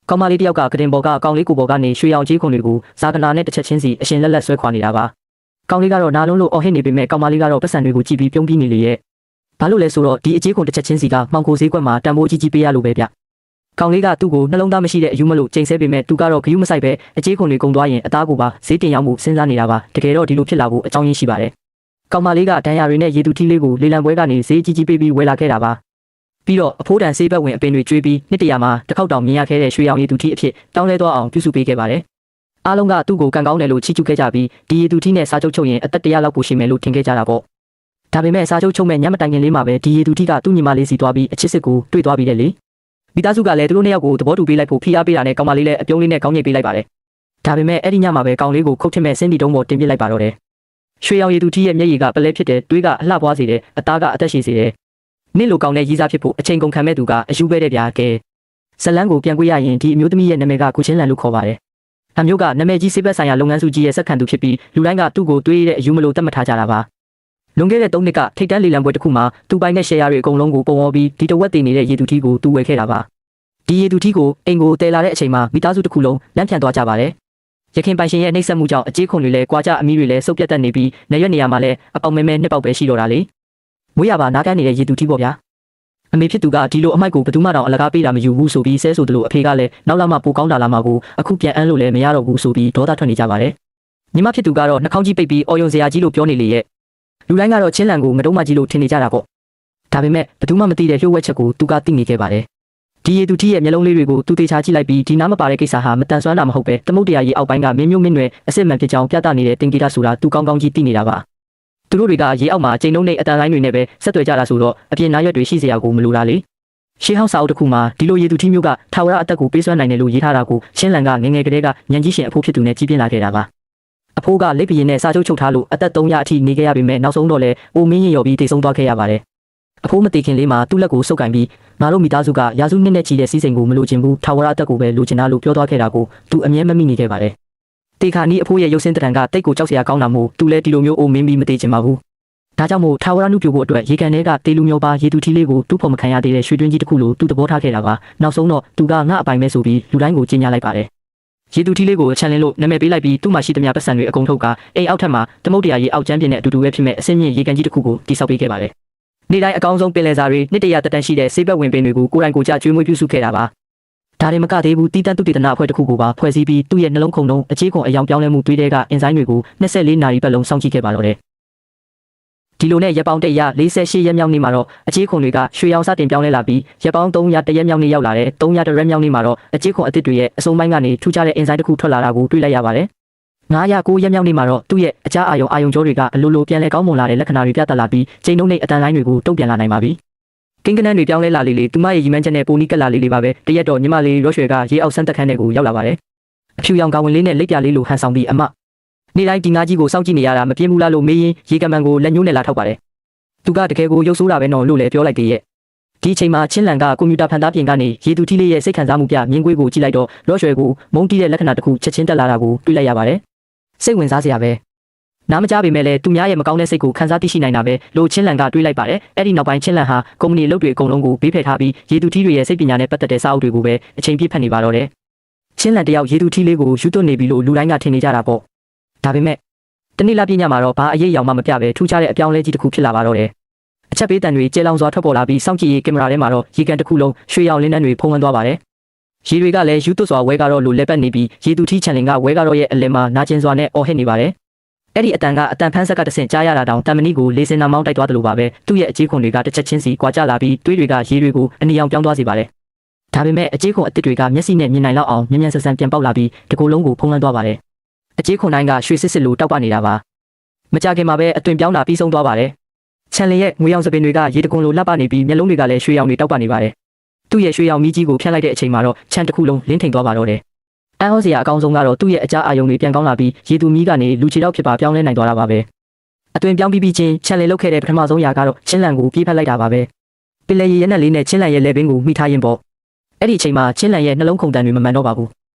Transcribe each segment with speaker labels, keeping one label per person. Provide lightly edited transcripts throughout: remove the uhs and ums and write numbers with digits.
Speaker 1: ကောင်မလေးတယောက်ကကတင်ပေါ်ကကောင်လေးကိုပေါ်ကနေရွှေရောင်ကြီးခွန်တွေကိုဇာကနာနဲ့တစ်ချက်ချင်းစီအရှင်လက်လက်ဆွဲခွာနေတာပါကောင်လေးကတော့နားလုံးလို့အော်ဟစ်နေပေမဲ့ကောင်မလေးကတော့ပတ်စံတွေကိုကြည့်ပြီးပြုံးပြီးနေလေရဲ့ဘာလို့လဲဆိုတော့ဒီအကြီးခွန်တစ်ချက်ချင်းစီကမှောင်ကိုဈေးကွက်မှာတန်ဖိုးကြီးပေးရလို့ပဲဗျကောင်လေးကသူ့ကိုနှလုံးသားမရှိတဲ့အယူမလို့ချိန်ဆပေမဲ့သူကတော့ဂယုမဆိုင်ပဲအကြီးခွန်တွေကုန်သွားရင်အသားကိုပါဈေးတင်ရောက်မှုစဉ်းစားနေတာပါတကယ်တော့ဒီလိုဖြစ်လာဖို့အကြောင်းရင်းရှိပါတယ်ကောင်မလေးကဒဏ်ရာတွေနဲ့ရေတူထီးလေးကိုလေလံပွဲကနေဈေးကြီးပေးပြီးဝယ်လာခဲ့တာပါပြီးတော့အဖိုးတန်ဆေးဘက်ဝင်အပင်တွေကျွေးပြီးနှစ်တရာမှာတစ်ခေါက်တောင်မြင်ရခဲ့တဲ့ရွှေရောင်ရေတူထီးအဖြစ်တောင်းလဲသွားအောင်ပြုစုပေးခဲ့ပါတယ်အားလုံးကသူ့ကိုကန်ကောင်းတယ်လို့ချီးကျူးခဲ့ကြပြီးဒီရေတူထီးနဲ့စာချုပ်ချုပ်ရင်အသက်တရာလောက်ကိုရှိမယ်လို့ထင်ခဲ့ကြတာပေါ့ဒါပေမဲ့စာချုပ်ချုပ်မဲ့ညမတိုင်ခင်လေးမှာပဲဒီရေတူထီးကသူ့ညီမလေးစီသွားပြီးအချစ်စစ်ကိုတွေ့သွားပြီးတယ်လေမိသားစုကလည်းသူတို့နှစ်ယောက်ကိုသဘောတူပေးလိုက်ဖို့ဖိအားပေးတာနဲ့ကောင်မလေးလည်းအပြုံးလေးနဲ့ကောင်းညိတ်ပေးလိုက်ပါတယ်ဒါပေမဲ့အဲ့ဒီညမှာပဲကောင်လေးကိုခုတ်ထစ်မဲ့စင်းဒီတုံးပေါ်တင်ပစ်လိုက်ပါတော့တယ်ရွှေရောင်ရည်သူထီးရဲ့မျက်ရည်ကပလဲဖြစ်တဲ့တွေးကအလှပွားစေတယ်အသားကအသက်ရှည်စေတယ်နေ့လိုကောင်နဲ့ရီးစားဖြစ်ဖို့အချိန်ကုန်ခံမဲ့သူကအယူပဲတဲ့ဗျာကဲဇလန်းကိုပြန်ကြွရရင်ဒီအမျိုးသမီးရဲ့နာမည်ကကိုချင်းလန်လို့ခေါ်ပါတယ်အမျိုးကနာမည်ကြီးစေဘက်ဆိုင်ရာလုပ်ငန်းစုကြီးရဲ့ဆက်ခံသူဖြစ်ပြီးလူတိုင်းကသူ့ကိုတွေးတဲ့အယူမလို့တတ်မှတ်ထားကြတာပါလွန်ခဲ့တဲ့3နှစ်ကထိတ်တန်းလေလံပွဲတစ်ခုမှာသူပိုင်တဲ့ရှယ်ယာတွေအကုန်လုံးကိုပုံပေါ်ပြီးဒီတဝက်တင်နေတဲ့ရေသူထီးကိုသူဝယ်ခဲ့တာပါဒီရေသူထီးကိုအိမ်ကိုတည်လာတဲ့အချိန်မှာမိသားစုတစ်ခုလုံးလမ်းဖြန်သွားကြပါတယ်ရခင်ပိုင်ရှင်ရဲ့နှိပ်စက်မှုကြောင့်အကြီးခွန်တွေလည်းကြွားကြအမီးတွေလည်းစုပ်ပြတ်တက်နေပြီးနေရွက်နေရမှာလည်းအပေါင်မဲမဲနှစ်ပေါက်ပဲရှိတော့တာလေမွေးရပါနားကန်းနေတဲ့ရေသူထီးပေါ့ဗျာအမေဖြစ်သူကဒီလိုအမိုက်ကိုဘယ်သူမှတော့အလကားပေးတာမယူဘူးဆိုပြီးဆဲဆိုသလိုအဖေကလည်းနောက်လာမှပိုကောင်းတာလာမှကိုအခုပြန်အမ်းလို့လည်းမရတော့ဘူးဆိုပြီးဒေါသထွက်နေကြပါတယ်ညီမဖြစ်သူကတော့နှာခေါင်းကြီးပိတ်ပြီးအော်ယုံစရာကြီးလို့ပြောနေလေရဲ့လူတိုင်းကတော့ချင်းလန်ကိုငတုံးမကြီးလို့ထင်နေကြတာပေါ့ဒါပေမဲ့ဘယ်သူမှမသိတဲ့လျှို့ဝှက်ချက်ကိုသူကသိနေခဲ့ပါတယ်ဒီရေသူထီးရဲ့မျက်လုံးလေးတွေကိုသူတေချာကြည့်လိုက်ပြီးဒီနားမပါတဲ့ကိစ္စဟာမတန်ဆွမ်းတာမဟုတ်ပဲသမုတ်တရားရေအောက်ပိုင်းကမင်းမျိုးမင်းနွယ်အစစ်မှန်ဖြစ်ကြောင်းပြသနေတဲ့တင်ဂီတာဆိုတာသူကောင်းကောင်းကြီးသိနေတာပါသူတို့တွေကရေအောက်မှာချိန်နှုံးနဲ့အတန်လိုင်းတွေနဲ့ပဲဆက်သွယ်ကြတာဆိုတော့အပြင်နားရွက်တွေရှိစရာကိုမလိုတာလေရှေးဟောင်းစာအုပ်တစ်ခုမှာဒီလိုရေသူထီးမျိုးကထာဝရအသက်ကိုပေးစွမ်းနိုင်တယ်လို့ရေးထားတာကိုရှင်းလန်ကငငယ်ကလေးကညံကြီးရှင်အဖိုးဖြစ်သူနဲ့ကြီးပြင်းလာခဲ့တာပါအဖိုးကလက်ပြင်းနဲ့စာချုပ်ချုပ်ထားလို့အသက်300အထိနေခဲ့ရပေမဲ့နောက်ဆုံးတော့လေအိုမင်းရင်ရော်ပြီးတိတ်ဆုံးသွားခဲ့ရပါတယ်အဖိုးမတည်ခင်လေးမှာသူ့လက်ကိုစုပ်ကင်ပြီးငါတို့မိသားစုကရာစုနှစ်နဲ့ချီတဲ့စီးစိမ်ကိုမလိုချင်ဘူးထာဝရအသက်ကိုပဲလိုချင်တာလို့ပြောသွားခဲ့တာကိုသူအမြဲမမိနေခဲ့ပါတယ်တေခါနီးအဖိုးရဲ့ရုပ်ဆင်းတံကတိတ်ကိုကြောက်စရာကောင်းတာမို့သူလည်းဒီလိုမျိုးအိုမင်းပြီးမတည်ချင်ပါဘူးဒါကြောင့်မို့ထာဝရနုပြဖို့အတွက်ရေကန်ထဲကတေလူမျိုးပါရေသူထီးလေးကိုတူးဖို့မခံရသေးတဲ့ရွှေတွင်းကြီးတစ်ခုလိုသူသဘောထားခဲ့တာပါနောက်ဆုံးတော့သူကငါအပိုင်ပဲဆိုပြီးလူတိုင်းကိုကြီးညာလိုက်ပါတယ်ရေသူထီးလေးကိုချန်လင်းလို့နာမည်ပေးလိုက်ပြီးသူ့မှာရှိသမျှပတ်စံတွေအကုန်ထုတ်ကအိမ်အောက်ထပ်မှာသမုတ်တရားရေအောက်ကျမ်းပြင်းတဲ့အတူတူပဲဖြစ်မဲ့အစင်းမြင့်ရေကန်ကြီးတစ်ခုကိုတိစောက်ပေးခဲ့ပါတယ်နေ့တိုင်းအကောင်းဆုံးပင်လယ်စာတွေနှစ်တရာတက်တန်းရှိတဲ့ဆေးဘက်ဝင်ပင်တွေကိုကိုယ်တိုင်ကိုကြကျွေးမွေးပြုစုခဲ့တာပါဒါတွေမကသေးဘူးတီးတန်းသူတည်တနာအဖွဲ့တစ်ခုကိုပါဖွဲ့စည်းပြီးသူ့ရဲ့နှလုံးခုန်လုံးအကြီးခွန်အယောင်ပြောင်းလဲမှုတွေးတဲ့ကအင်ဇိုင်းတွေကို24နာရီပတ်လုံးစောင့်ကြည့်ခဲ့ပါတော့တယ်ဒီလိုနဲ့ရက်ပေါင်း148ရက်မြောက်နေ့မှာတော့အကြီးခွန်တွေကရွှေရောင်စတင်ပြောင်းလဲလာပြီးရက်ပေါင်း300ရက်မြောက်နေ့ရောက်လာတဲ့300ရက်မြောက်နေ့မှာတော့အကြီးခွန်အသစ်တွေရဲ့အစုံပိုင်းကနေထူးခြားတဲ့အင်ဇိုင်းတစ်ခုထွက်လာတာကိုတွေ့လိုက်ရပါတယ်909ရက်မြောက်နေ့မှာတော့သူ့ရဲ့အကြားအာယုံကြောတွေကအလိုလိုပြန်လဲကောင်းမွန်လာတဲ့လက္ခဏာတွေပြသလာပြီးချိန်နှုန်းနဲ့အတန်လိုင်းတွေကိုတုံ့ပြန်လာနိုင်ပါပြီ။ကိန်းကနန်းတွေပြောင်းလဲလာလေသူမရဲ့ရီမန်းချက်နဲ့ပိုနီးကက်လာလေပါပဲတရက်တော့ညီမလေးရော့ရွှေကရေအောက်ဆန်းတက်ခန်းထဲကိုရောက်လာပါတယ်။အဖြူရောင်ကောင်ဝင်လေးနဲ့လက်ပြလေးလိုဟန်ဆောင်ပြီးအမနေ့တိုင်းဒီငါးကြီးကိုစောင့်ကြည့်နေရတာမပြင်းဘူးလားလို့မေးရင်ရေကမန်ကိုလက်ညှိုးနဲ့လာထောက်ပါတယ်။သူကတကယ်ကိုရုပ်ဆိုးတာပဲနော်လို့လည်းပြောလိုက်သေးရဲ့။ဒီအချိန်မှာချင်းလန်ကကွန်ပျူတာဖန်သားပြင်ကနေရေသူထီးလေးရဲ့စိတ်ခံစားမှုပြမြင်ကွေးကိုကြည့်လိုက်တော့ရော့ရွှေကိုမုန်းတီးတဲ့လက္ခဏာတစ်ခုချက်ချင်းတက်လာတာကိုတွေ့လိုက်ရပါတယ်။စိတ်ဝင်စားစရာပဲနားမကြားပေမဲ့လည်းသူများရဲ့မကောင်းတဲ့စိတ်ကိုခံစားသိရှိနိုင်တာပဲလို့ချင်းလန်ကတွေးလိုက်ပါတယ်အဲ့ဒီနောက်ပိုင်းချင်းလန်ဟာကုမ္ပဏီအလုပ်တွေအကုန်လုံးကိုဘေးဖယ်ထားပြီးရေသူထီးတွေရဲ့စိတ်ပညာနဲ့ပတ်သက်တဲ့စာအုပ်တွေကိုပဲအချိန်ပြည့်ဖတ်နေပါတော့တယ်ချင်းလန်တယောက်ရေသူထီးလေးကိုယူသွတ်နေပြီလို့လူတိုင်းကထင်နေကြတာပေါ့ဒါပေမဲ့တနေ့လာပြညမှာတော့ဘာအရေးအယောင်မှမပြပဲထူးခြားတဲ့အပြောင်းလဲကြီးတစ်ခုဖြစ်လာပါတော့တယ်အချက်ပေးတန်တွေကျေလောင်စွာထွက်ပေါ်လာပြီးစောင့်ကြည့်ရေးကင်မရာထဲမှာတော့ရေကန်တစ်ခုလုံးရွှေရောင်လင်းနှန်းတွေဖုံးလွှမ်းသွားပါတယ်ရေတွေကလည်းယူသွတ်စွာဝဲကားတော့လို့လက်ပတ်နေပြီးရေသူထီးချန်လင်ကဝဲကားတော့ရဲ့အလယ်မှာနာကျင်စွာနဲ့အော်ဟစ်နေပါတယ်အဲ့ဒီအတန်ကအတန်ဖန်းဆက်ကတဆင့်ကြားရတာတောင်တန်မဏိကိုလေစင်နာမောင်းတိုက်သွားတယ်လို့ပါပဲသူ့ရဲ့အကြီးခွန်တွေကတစ်ချက်ချင်းစီကွာကျလာပြီးတွေးတွေကရေတွေကိုအနီအောင်ပြောင်းသွားစေပါတယ်ဒါပေမဲ့အကြီးခွန်အစ်စ်တွေကမျက်စိနဲ့မြင်နိုင်လောက်အောင်မြန်ဆန်ပြန်ပေါက်လာပြီးတကူလုံးကိုဖုံးလွှမ်းသွားပါတယ်အကြီးခွန်တိုင်းကရွှေစစ်စစ်လိုတောက်ပနေတာပါမကြခင်မှာပဲအသွင်ပြောင်းတာပြီးဆုံးသွားပါတယ်ချန်လင်ရဲ့ငွေရောင်စပင်တွေကရေတကွန်လိုလှပနေပြီးမျက်လုံးတွေကလည်းရွှေရောင်တွေတောက်ပနေပါတယ်သူ့ရဲ့ရွှေရောင်မီးကြီးကိုဖျက်လိုက်တဲ့အချိန်မှာတော့ချန်တစ်ခုလုံးလင်းထိန်သွားပါတော့တယ်အန်ဟောစရာအကောင်းဆုံးကတော့သူ့ရဲ့အကြားအာယုံတွေပြန်ကောင်းလာပြီးရေသူမီးကနေလူချီတော့ဖြစ်ပါပြောင်းလဲနိုင်သွားတာပါပဲအသွင်ပြောင်းပြီးချင်းချန်လင်လုတ်ခဲ့တဲ့ပထမဆုံးຢာကတော့ချင်းလန်ကိုပြေးဖက်လိုက်တာပါပဲပင်လယ်ရေရဲနဲ့လေးနဲ့ချင်းလန်ရဲ့လက်ပင်ကိုမိထားရင်ပေါ့အဲ့ဒီအချိန်မှာချင်းလန်ရဲ့နှလုံးခုန်တန်တွေမမှန်တော့ပါဘူး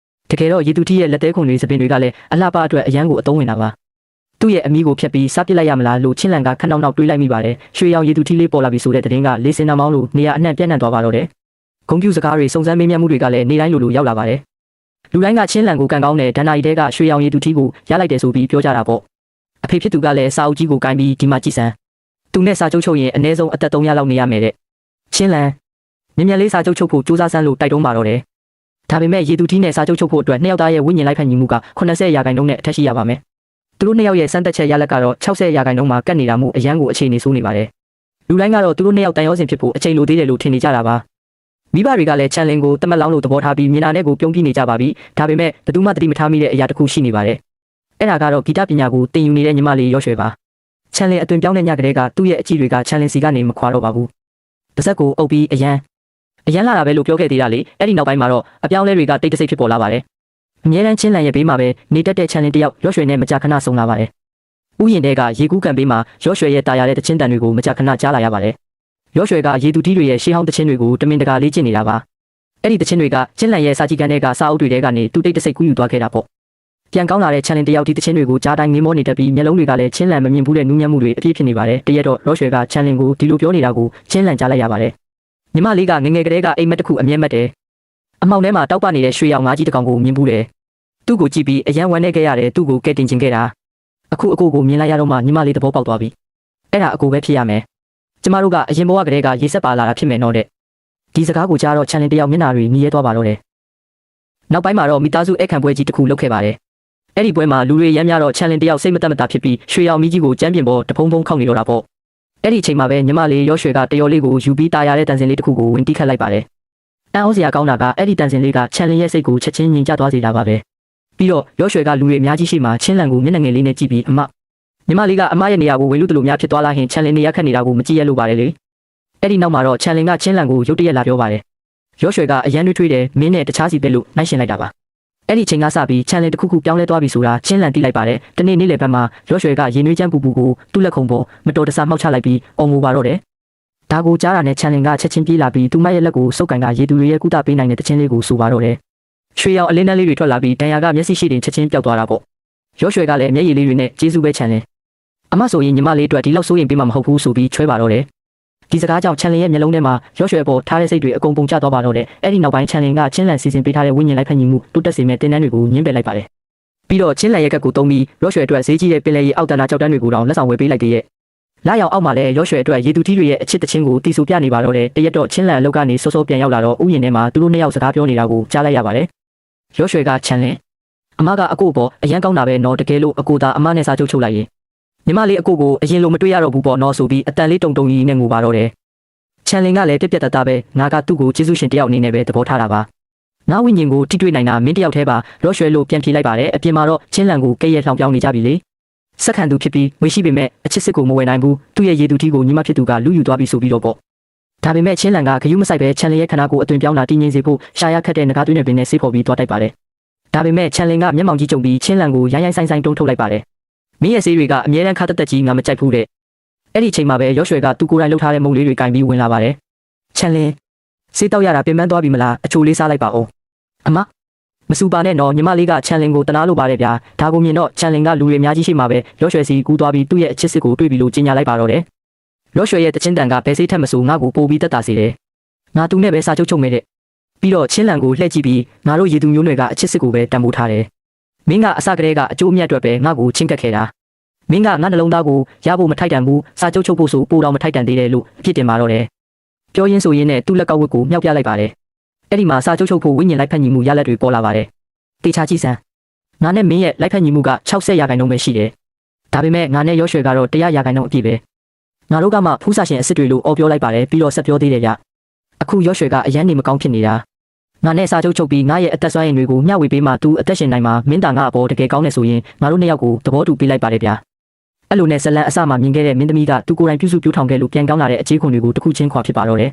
Speaker 1: တကယ်တော့ရေသူထီးရဲ့လက်သေးခုန်တွေစပင်တွေကလည်းအလှပအတွက်အရန်ကိုအသုံးဝင်တာပါသူ့ရဲ့အမီးကိုဖျက်ပြီးစားပစ်လိုက်ရမလားလို့ချင်းလန်ကခဏနောက်တွေးလိုက်မိပါတယ်ရွှေရောင်ရေသူထီးလေးပေါ်လာပြီဆိုတဲ့သတင်းကလေးစင်နာမောင်းလို့နေရာအနှံ့ပြန့်နှံ့သွားပါတော့တယ် ဂုံပြူစကားတွေစုံစမ်းမေးမြန်းမှုတွေကလည်းနေတိုင်းလိုရောက်လာပါတယ်လူတိုင်းကချင်းလန်ကိုကန်ကောင်းတဲ့ဒဏ္ဍာရီတဲကရွှေရောင်ရည်သူထီးကိုရလိုက်တယ်ဆိုပြီးပြောကြတာပေါ့အဖေဖြစ်သူကလည်းစာအုပ်ကြီးကိုကိုင်းပြီးဒီမှာကြည့်စမ်းသူနဲ့စာချုပ်ချုပ်ရင်အနည်းဆုံးအသက်300လောက်နေရမယ်တဲ့ချင်းလန်မြင်မြန်လေးစာချုပ်ချုပ်ဖို့စူးစမ်းစမ်းလို့တိုက်တွန်းပါတော့တယ်ဒါပေမဲ့ရည်သူထီးနဲ့စာချုပ်ချုပ်ဖို့အတွက်နှစ်ယောက်သားရဲ့ဝိညာဉ်လိုက်ဖက်ညီမှုက80%နဲ့အထက်ရှိရပါမယ်သူတို့နှစ်ယောက်ရဲ့စမ်းသက်ချက်ရလက်ကတော့60%မှာကတ်နေတာမှုအရန်ကိုအခြေအနေဆိုးနေပါတယ်လူတိုင်းကတော့သူတို့နှစ်ယောက်တန်ရောစင်ဖြစ်ဖို့အချိန်လိုသေးတယ်လို့ထင်နေကြတာပါမိဘတွေကလည်းချန်လင်ကိုတမက်လောင်းလို့သဘောထားပြီးမြင်နာနဲ့ကိုပြုံးပြနေကြပါပြီဒါပေမဲ့ဘယ်သူမှသတိမထားမိတဲ့အရာတစ်ခုရှိနေပါတယ်အဲ့ဒါကတော့ဂီတပညာကိုသင်ယူနေတဲ့ညီမလေးရော့ရွှေပါချန်လင်အသွင်ပြောင်းတဲ့ညကလေးကသူ့ရဲ့အကြည့်တွေကချန်လင်စီကနေမခွာတော့ပါဘူးပါဇက်ကိုအုပ်ပြီးအရန်လာတာပဲလို့ပြောခဲ့သေးတာလေအဲ့ဒီနောက်ပိုင်းမှာတော့အပြောင်းလဲတွေကတိတ်တဆိတ်ဖြစ်ပေါ်လာပါတယ်အမြဲတမ်းချင်းလန်ရဲ့ဘေးမှာပဲနေတတ်တဲ့ချန်လင်တယောက်ရော့ရွှေနဲ့မကြာခဏဆုံလာပါတယ်ဥယျာဉ်တဲကရေကူးကန်ဘေးမှာရော့ရွှေရဲ့တာယာတဲ့တချင်းတန်တွေကိုမကြာခဏကြားလာရပါတယ်ရော့ရွှေကရေသူတီးတွေရဲ့ရှေးဟောင်းတချင်းတွေကိုတမင်တကာလေ့ကျင့်နေတာပါအဲ့ဒီတချင်းတွေကချင်းလန်ရဲ့စာကြည့်ကန်တဲ့ကစာအုပ်တွေထဲကနေသူတိတ်တဆိတ်ကူးယူသွားခဲ့တာပေါ့ပြန်ကောင်းလာတဲ့ချန်လင်တယောက်ဒီတချင်းတွေကိုကြားတိုင်းငေးမောနေတတ်ပြီးမျက်လုံးတွေကလည်းချင်းလန်မမြင်ဘူးတဲ့နူးညံ့မှုတွေအပြည့်ဖြစ်နေပါတယ်တရက်တော့ရော့ရွှေကချန်လင်ကိုဒီလိုပြောနေတာကိုချင်းလန်ကြားလိုက်ရပါတယ်ညီမလေးကငငယ်ကလေးကအိမ်မက်တစ်ခုအမျက်မက်တယ်အမောင်ထဲမှာတောက်ပနေတဲ့ရွှေရောင်ငါးကြီးတစ်ကောင်ကိုမြင်ဘူးတယ်သူ့ကိုကြည့်ပြီးအယံဝမ်းနေခဲ့ရတယ်သူ့ကိုကဲတင်ချင်ခဲ့တာအခုအကိုကိုမြင်လိုက်ရတော့မှညီမလေးသဘောပေါက်သွားပြီအဲ့ဒါအကိုပဲဖြစ်ရမယ်ကျမတို့ကအရင်ဘဝကတည်းကရေဆက်ပါလာတာဖြစ်မယ်တော့တဲ့ဒီစကားကိုကြားတော့ချန်လင်တယောက်မျက်နှာတွေမြည်ရဲသွားပါတော့တယ်နောက်ပိုင်းမှာတော့မိသားစုအခန့်ပွဲကြီးတစ်ခုလုပ်ခဲ့ပါတယ်အဲ့ဒီပွဲမှာလူတွေရမ်းများတော့ချန်လင်တယောက်စိတ်မသက်မသာဖြစ်ပြီးရွှေရောင်မီးကြီးကိုကျမ်းပြင်ပေါ်တဖုံဖုံခောက်နေတော့တာပေါ့အဲ့ဒီအချိန်မှာပဲညီမလေးရော့ရွှေကတယော်လေးကိုယူပြီးတာရတဲ့တန်စင်လေးတစ်ခုကိုဝင်တီးခတ်လိုက်ပါတယ်အံ့ဩစရာကောင်းတာကအဲ့ဒီတန်စင်လေးကချန်လင်ရဲ့စိတ်ကိုချက်ချင်းငြိမ်ကျသွားစေတာပါပဲပြီးတော့ရော့ရွှေကလူတွေအများကြီးရှိမှချင်းလန်ကိုမျက်နှာငယ်လေးနဲ့ကြည့်ပြီးညီမလေးကအမရဲ့နေရာကိုဝင်လို့တလို့များဖြစ်သွားလာရင်ချန်လင်နေရာခတ်နေတာကိုမကြည့်ရလို့ပါတယ်လေအဲ့ဒီနောက်မှာတော့ချန်လင်ကချင်းလန်ကိုရုတ်တရက်လာပြောပါတယ်ရော့ရွှေကအရန်ထွေးတယ်မင်းနဲ့တခြားစီပဲလို့နိုင်ရှင်လိုက်တာပါအဲ့ဒီချိန်ကစပြီးချန်လင်တစ်ခုခုပြောင်းလဲသွားပြီဆိုတာချင်းလန်သိလိုက်ပါတယ်တနေ့နေ့လယ်ဘက်မှာရော့ရွှေကရေနွေးချမ်းပူပူကိုသူ့လက်ခုံပေါ်မတော်တဆမှောက်ချလိုက်ပြီးအော်ငိုပါတော့တယ်ဒါကိုကြားတာနဲ့ချန်လင်ကချက်ချင်းပြေးလာပြီးသူမရဲ့လက်ကိုစုပ်ကန်ကရေသူတွေရဲ့ကုသပေးနိုင်တဲ့တခြင်းလေးကိုဆိုပါတော့တယ်ရွှေရောင်အလင်းတန်းလေးတွေထွက်လာပြီးတန်ရာကမျက်စိရှိတင်ချက်ချင်းပျောက်သွားတာပေါ့ရော့ရွှေကလည်းမျက်ရည်လေးတွေနဲ့ကျေးဇူးပဲချန်လင်အမဆိုရင်ညီမလေးအတွက်ဒီလောက်စိုးရင်ပေးမှမဟုတ်ဘူးဆိုပြီးချွဲပါတော့တယ်ဒီစကားကြောင့်ချန်လင်ရဲ့မျက်လုံးထဲမှာရော့ရွှေပေါ်ထားတဲ့စိတ်တွေအကုန်ပုံကျသွားပါတော့တယ်အဲ့ဒီနောက်ပိုင်းချန်လင်ကချင်းလန်စီစဉ်ပေးထားတဲ့ဝိညာဉ်လိုက်ဖက်ညီမှုတိုးတက်စေမဲ့တင်တန်းတွေကိုညှင်းပယ်လိုက်ပါတယ်ပြီးတော့ချင်းလန်ရဲ့ကက်ကိုတုံးပြီးရော့ရွှေအတွက်ဈေးကြီးတဲ့ပင်လယ်ရေအောက်တန်းကြောက်တန်းတွေကိုတောင်လက်ဆောင်ဝယ်ပေးလိုက်သေးရဲ့လာရောက်အောက်မှာလည်းရော့ရွှေအတွက်ရေသူထီးတွေရဲ့အချစ်တချင်းကိုတီဆူပြနေပါတော့တယ်တရက်တော့ချင်းလန်အလုပ်ကနေစောစောပြန်ရောက်လာတော့ဥယျာဉ်ထဲမှာသူတို့နှစ်ယောက်စကားပြောနေတာကိုကြားလိုက်ရပါတယ်ရော့ရွှေကချန်လင်အမကအကိုပေါ်အရန်ကောင်းတာပဲနော်တကယ်လို့အကိုသာအမနဲ့စာချုပ်ချုပ်လိုက်ရင်ညီမလေးအကိုကိုအရင်လိုမတွေ့ရတော့ဘူးပေါ့နော်ဆိုပြီးအတန်လေးတုံတုံကြီးနဲ့ငိုပါတော့တယ်ချန်လင်ကလည်းပြက်ပြက်တသားပဲငါကသူ့ကိုကျေးဇူးရှင်တယောက်အနေနဲ့ပဲသဘောထားတာပါငါဝိညာဉ်ကိုထိတွေ့နိုင်တာမင်းတယောက်တည်းပါရော့ရွှေလို့ပြန်ဖြေလိုက်ပါတယ်အပြင်မှာတော့ချင်းလန်ကိုကဲ့ရဲ့လှောင်ပြောင်းနေကြပြီလေစက္ကန့်သူဖြစ်ပြီးငွေရှိပေမဲ့အချစ်စစ်ကိုမဝယ်နိုင်ဘူးသူ့ရဲ့ရေသူထီးကိုညီမဖြစ်သူကလူယူသွားပြီးဆိုပြီးတော့ပေါ့ဒါပေမဲ့ချင်းလန်ကဂယုမဆိုင်ပဲချန်လင်ရဲ့ခန္ဓာကိုယ်အသွင်ပြောင်းတာတည်ငြိမ်စေဖို့ရှာရခတ်တဲ့ငကားသွင်းတဲ့ပင်နဲ့ဆေးဖော်ပြီးသွားတိုက်ပါတယ်ဒါပေမဲ့ချန်လင်ကမျက်မှောင်ကြီးကြုံပြီးချင်းလန်ကိုရိုင်းရိုင်းဆိုင်ဆိုင်တုံးထုတ်လိုက်ပါတယ်မင်းရဲ့ဆေးတွေကအမြဲတမ်းခါတက်တက်ကြီးငါမကြိုက်ဘူးတဲ့အဲ့ဒီချိန်မှာပဲရော့ရွှေကသူ့ကိုယ်တိုင်လှုပ်ထားတဲ့မုံလေးတွေကင်ပြီးဝင်လာပါတယ်ချန်လင်ဆေးတောက်ရတာပြင်ပန်းသွားပြီမလားအချိုလေးစားလိုက်ပါဦးအမမစူပါနဲ့နော်ညီမလေးကချန်လင်ကိုတနာလို့ပါတယ်ဗျာဒါကိုမြင်တော့ချန်လင်ကလူတွေအများကြီးရှိမှာပဲရော့ရွှေစီကူးသွားပြီးသူ့ရဲ့အချစ်စစ်ကိုတွေ့ပြီလို့ကြေညာလိုက်ပါတော့တယ်ရော့ရွှေရဲ့တချင်းတန်ကဘယ်စိတ်ထက်မဆိုငါ့ကိုပို့ပြီးတက်တာစေတယ်ငါသူနဲ့ပဲစာချုပ်ချုပ်မဲ့တဲ့ပြီးတော့ချင်းလန်ကိုလှည့်ကြည့်ပြီးငါတို့ရေသူမျိုးနွယ်ကအချစ်စစ်ကိုပဲတန်ဖိုးထားတယ်မင်းကအစကတည်းကအကျိုးအမြတ်အတွက်ပဲငါ့ကိုချင်းကပ်ခဲ့တာမင်းကငါနှလုံးသားကိုရဖို့မထိုက်တန်ဘူးစာချုပ်ချုပ်ဖို့ဆိုပိုတော့မထိုက်တန်သေးတယ်လို့အပြစ်တင်ပါတော့တယ်ပြောရင်းဆိုရင်းနဲ့သူ့လက်ကောက်ဝတ်ကိုမြောက်ပြလိုက်ပါတယ်အဲ့ဒီမှာစာချုပ်ချုပ်ဖို့ဝိညာဉ်လိုက်ဖက်ညီမှုရလက်တွေပေါ်လာပါတယ်တေချာကြည့်စမ်းငါနဲ့မင်းရဲ့လိုက်ဖက်ညီမှုက60%ပဲရှိတယ်ဒါပေမဲ့ငါနဲ့ရော့ရွှေကတော့100%အပြည့်ပဲငါတို့ကမှဖူးစာရှင်အစ်စ်တွေလို့အော်ပြောလိုက်ပါတယ်ပြီးတော့ဆက်ပြောသေးတယ်ဗျအခုရော့ရွှေကအရန်နေမကောင်းဖြစ်နေတာငါနဲ့စာချုပ်ချုပ်ပြီးငါရဲ့အသက်ဆွမ်းရည်တွေကိုမျှဝေပေးမှသူအသက်ရှင်နိုင်မှာမင်းတာငါအပေါ်တကယ်ကောင်းနေဆိုရင်ငါတို့နှစ်ယောက်ကိုသဘောတူပေးလိုက်ပါတယ်ဗျအဲ့လိုနဲ့ဇလန်အစမှမြင်ခဲ့တဲ့မင်းသမီးကသူကိုယ်တိုင်ပြုစုပြောင်းထောင်ခဲ့လို့ပြန်ကောင်းလာတဲ့အခြေခွန်တွေကိုတစ်ခုချင်းခွာဖြစ်ပါတော့တယ်